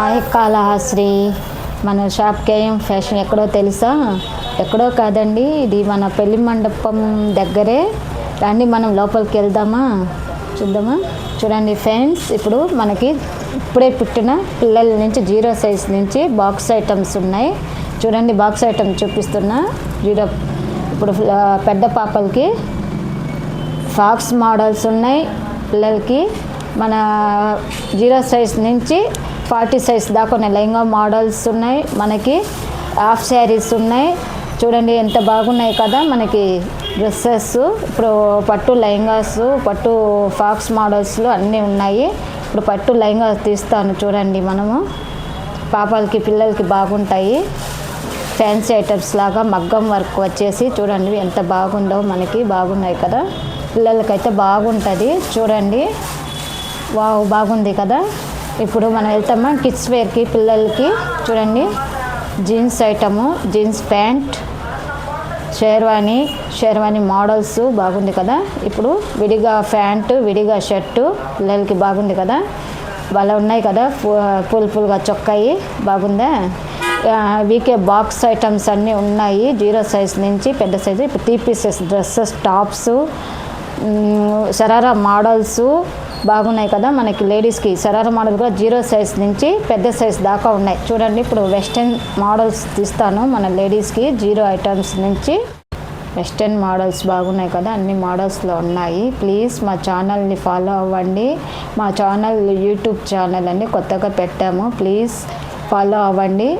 Hi Kalahasti. మన shop KM fashion ఎక్కడో తెలుసా? ఎక్కడో కాదండి, ఇది మన పెళ్లి మండపం దగ్గరే. రండి మనం లోపలికి వెళ్దామా, చూద్దామా. చూడండి ఫ్రెండ్స్, ఇప్పుడు మనకి ఇప్పుడే పుట్టిన పిల్లల నుంచి 0 సైజ్ నుంచి బాక్స్ ఐటమ్స్ ఉన్నాయి. చూడండి, బాక్స్ ఐటమ్ చూపిస్తున్నా. ఇప్పుడు పెద్ద పాపలకి ఫాక్స్ మోడల్స్ ఉన్నాయి. పిల్లలకి మన 0 సైజ్ నుంచి 40 సైజ్ దాకా ఉన్నాయి. లెహంగా మోడల్స్ ఉన్నాయి, మనకి హాఫ్ శారీస్ ఉన్నాయి. చూడండి ఎంత బాగున్నాయి కదా మనకి డ్రెస్సెస్. ఇప్పుడు పట్టు లెహంగాస్, పట్టు ఫాక్స్ మోడల్స్లో అన్నీ ఉన్నాయి. ఇప్పుడు పట్టు లెహంగా తీస్తాను చూడండి. మనము పాపలకి పిల్లలకి బాగుంటాయి. ఫ్యాన్సీ ఐటమ్స్ లాగా మగ్గం వర్క్ వచ్చేసి చూడండి ఎంత బాగుందో, మనకి బాగున్నాయి కదా. పిల్లలకైతే బాగుంటుంది చూడండి. వావ్, బాగుంది కదా. ఇప్పుడు మనం వెళ్తామా కిడ్స్ వేర్కి పిల్లలకి. చూడండి, jeans item, jeans pant, sherwani models బాగుంది కదా. ఇప్పుడు విడిగా ప్యాంటు, విడిగా షర్టు పిల్లలకి బాగుంది కదా. వాళ్ళ ఉన్నాయి కదా, ఫుల్గా చొక్కాయి బాగుందా. వీకే బాక్స్ ఐటమ్స్ అన్నీ ఉన్నాయి. 0 సైజ్ నుంచి పెద్ద సైజు. ఇప్పుడు 3 pieces dresses, tops, sharara models బాగున్నాయి కదా. మనకి లేడీస్కి శరారా మోడల్ కూడా 0 సైజ్ నుంచి పెద్ద సైజ్ దాకా ఉన్నాయి. చూడండి, ఇప్పుడు వెస్ట్రన్ మోడల్స్ తీస్తాను మన లేడీస్కి. 0 ఐటమ్స్ నుంచి వెస్ట్రన్ మోడల్స్ బాగున్నాయి కదా. అన్ని మోడల్స్లో ఉన్నాయి. ప్లీజ్ మా ఛానల్ని ఫాలో అవ్వండి. మా ఛానల్ యూట్యూబ్ ఛానల్ అండి, కొత్తగా పెట్టాము. ప్లీజ్ ఫాలో అవ్వండి.